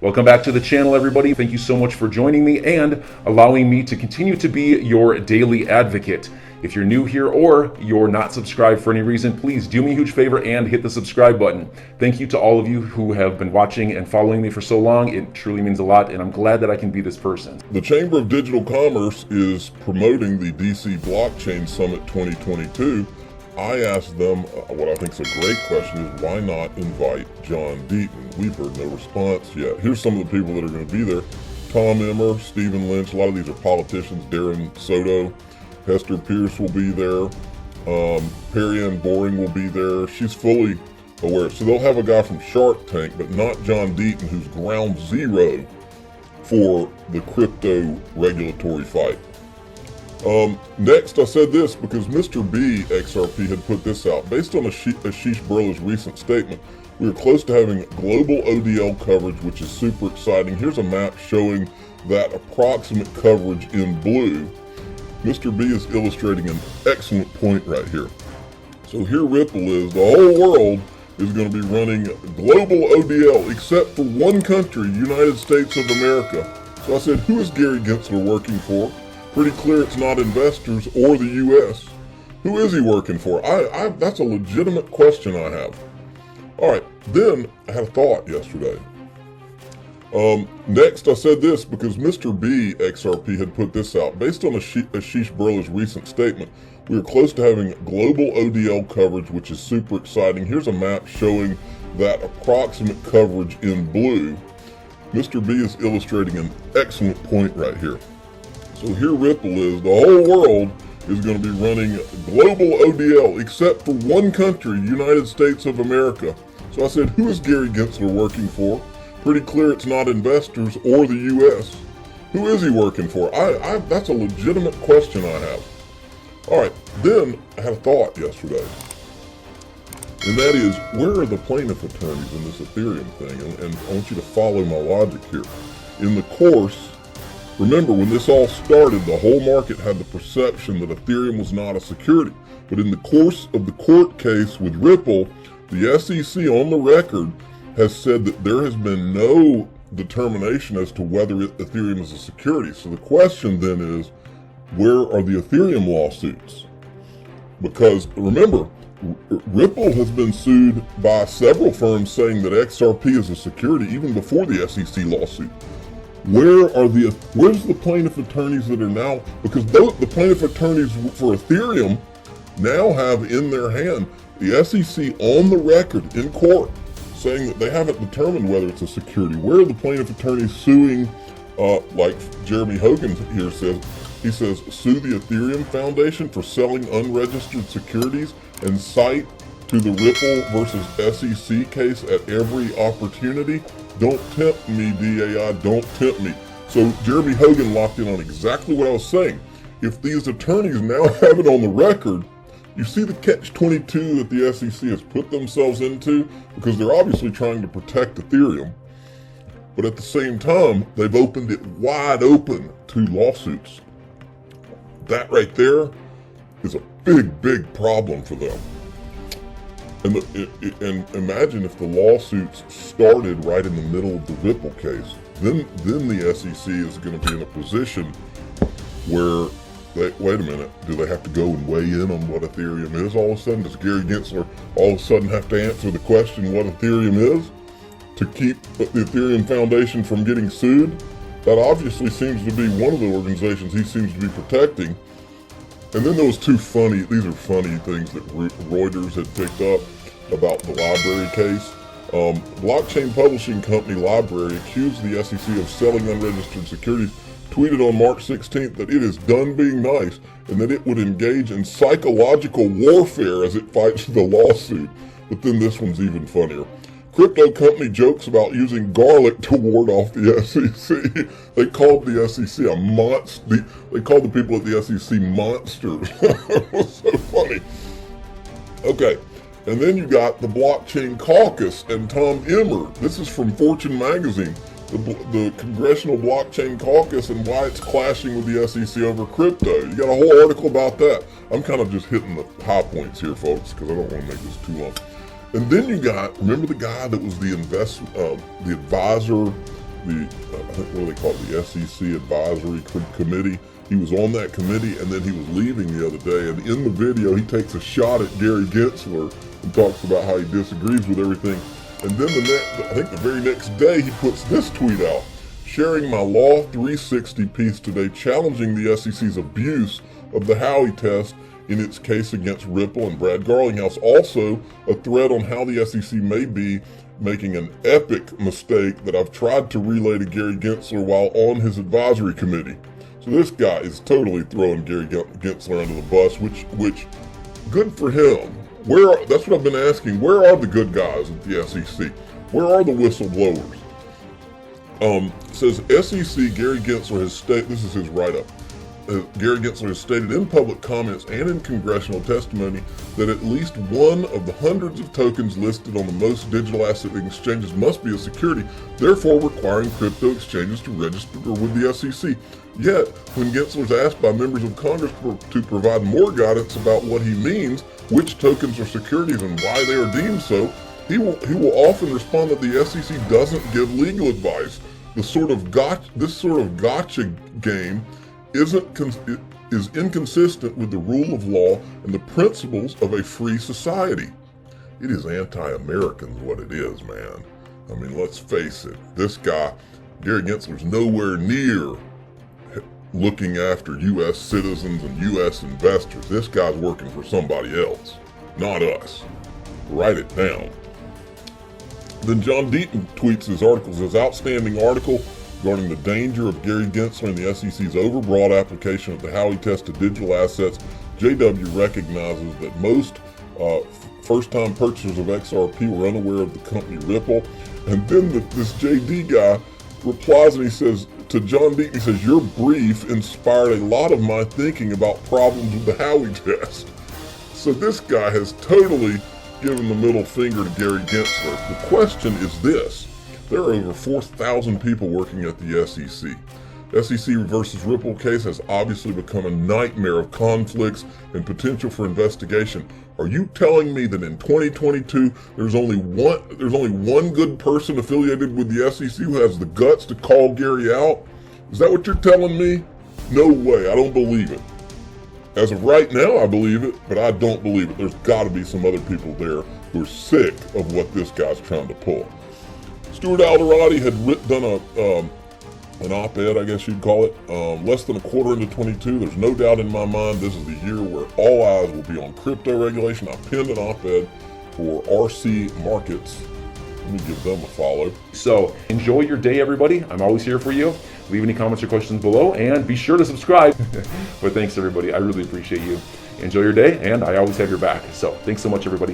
Welcome back to the channel, everybody. Thank you so much for joining me and allowing me to continue to be your daily advocate. If you're new here or you're not subscribed for any reason, please do me a huge favor and hit the subscribe button. Thank you to all of you who have been watching and following me for so long. It truly means a lot, and I'm glad that I can be this person. The Chamber of Digital Commerce is promoting the DC Blockchain Summit 2022. I asked them what I think is a great question is why not invite John Deaton? We've heard no response yet. Here's some of the people that are going to be there. Tom Emmer, Stephen Lynch, a lot of these are politicians, Darren Soto, Hester Pierce will be there, Perry Ann Boring will be there. She's fully aware. So they'll have a guy from Shark Tank, but not John Deaton, who's ground zero for the crypto regulatory fight. Next, I said this because Mr. B, XRP, had put this out. Based on Ashish Burla's recent statement, we are close to having global ODL coverage, which is super exciting. Here's a map showing that approximate coverage in blue. Mr. B is illustrating an excellent point right here. So here Ripple is, the whole world is going to be running global ODL, except for one country, United States of America. So I said, who is Gary Gensler working for? Pretty clear it's not investors or the U.S. Who is he working for? That's a legitimate question I have. All right, then I had a thought yesterday. Next, I said this because Mr. B, XRP, had put this out. Based on Ashish Burla's recent statement, we are close to having global ODL coverage, which is super exciting. Here's a map showing that approximate coverage in blue. Mr. B is illustrating an excellent point right here. So here Ripple is, the whole world is going to be running global ODL, except for one country, United States of America. So I said, who is Gary Gensler working for? Pretty clear it's not investors or the U.S. Who is he working for? That's a legitimate question I have. All right, then I had a thought yesterday. And that is, where are the plaintiff attorneys in this Ethereum thing? And I want you to follow my logic here. In the course, remember, when this all started, the whole market had the perception that Ethereum was not a security. But in the course of the court case with Ripple, the SEC on the record has said that there has been no determination as to whether Ethereum is a security. So the question then is, where are the Ethereum lawsuits? Because remember, Ripple has been sued by several firms saying that XRP is a security even before the SEC lawsuit. Where's the plaintiff attorneys that are now, because the plaintiff attorneys for Ethereum now have in their hand the SEC on the record in court saying that they haven't determined whether it's a security. Where are the plaintiff attorneys suing, like Jeremy Hogan here says, he says, sue the Ethereum Foundation for selling unregistered securities and cite to the Ripple versus SEC case at every opportunity? Don't tempt me, DAI, don't tempt me. So Jeremy Hogan locked in on exactly what I was saying. If these attorneys now have it on the record, you see the catch-22 that the SEC has put themselves into, because they're obviously trying to protect Ethereum, but at the same time, they've opened it wide open to lawsuits. That right there is a big, big problem for them. And imagine if the lawsuits started right in the middle of the Ripple case. Then the SEC is going to be in a position where, wait a minute, do they have to go and weigh in on what Ethereum is all of a sudden? Does Gary Gensler all of a sudden have to answer the question what Ethereum is to keep the Ethereum Foundation from getting sued? That obviously seems to be one of the organizations he seems to be protecting. And then these are funny things that Reuters had picked up about the library case. Blockchain publishing company Library accused the SEC of selling unregistered securities, tweeted on March 16th that it is done being nice and that it would engage in psychological warfare as it fights the lawsuit. But then this one's even funnier. Crypto company jokes about using garlic to ward off the SEC. They called the SEC a monster. They called the people at the SEC monsters. It was so funny. Okay, and then you got the Blockchain Caucus and Tom Emmer. This is from Fortune magazine. The Congressional Blockchain Caucus and why it's clashing with the SEC over crypto. You got a whole article about that. I'm kind of just hitting the high points here, folks, because I don't want to make this too long. And then you got, remember the guy that was the advisor I think what do they call it, the SEC Advisory Committee. He was on that committee, and then he was leaving the other day. And in the video, he takes a shot at Gary Gensler and talks about how he disagrees with everything. And then I think the very next day, he puts this tweet out: sharing my Law 360 piece today, challenging the SEC's abuse of the Howey test in its case against Ripple and Brad Garlinghouse. Also, a thread on how the SEC may be making an epic mistake that I've tried to relay to Gary Gensler while on his advisory committee. So this guy is totally throwing Gary Gensler under the bus, which good for him. That's what I've been asking. Where are the good guys at the SEC? Where are the whistleblowers? Says SEC Gary Gensler has stated, this is his write-up, Gary Gensler has stated in public comments and in congressional testimony that at least one of the hundreds of tokens listed on the most digital asset exchanges must be a security, therefore requiring crypto exchanges to register with the SEC. Yet, when Gensler is asked by members of Congress to provide more guidance about what he means, which tokens are securities and why they are deemed so, he will often respond that the SEC doesn't give legal advice. This sort of gotcha game is inconsistent with the rule of law and the principles of a free society. It is anti-American what it is, man. I mean, let's face it. This guy, Gary Gensler's nowhere near looking after U.S. citizens and U.S. investors. This guy's working for somebody else, not us. Write it down. Then John Deaton tweets his article, his outstanding article regarding the danger of Gary Gensler and the SEC's overbroad application of the Howey test to digital assets. JW recognizes that most first-time purchasers of XRP were unaware of the company Ripple. And then this JD guy replies and he says to John Deaton, he says, your brief inspired a lot of my thinking about problems with the Howey test. So this guy has totally given the middle finger to Gary Gensler. The question is this: there are over 4,000 people working at the SEC. SEC versus Ripple case has obviously become a nightmare of conflicts and potential for investigation. Are you telling me that in 2022 there's only one good person affiliated with the SEC who has the guts to call Gary out? Is that what you're telling me? No way. I don't believe it. As of right now, I believe it, but I don't believe it. There's got to be some other people there who are sick of what this guy's trying to pull. Stuart Alderati had done an op-ed, I guess you'd call it, less than a quarter into 22. There's no doubt in my mind this is the year where all eyes will be on crypto regulation. I pinned an op-ed for RC Markets. Let me give them a follow. So enjoy your day, everybody. I'm always here for you. Leave any comments or questions below, and be sure to subscribe. But thanks, everybody. I really appreciate you. Enjoy your day, and I always have your back. So thanks so much, everybody.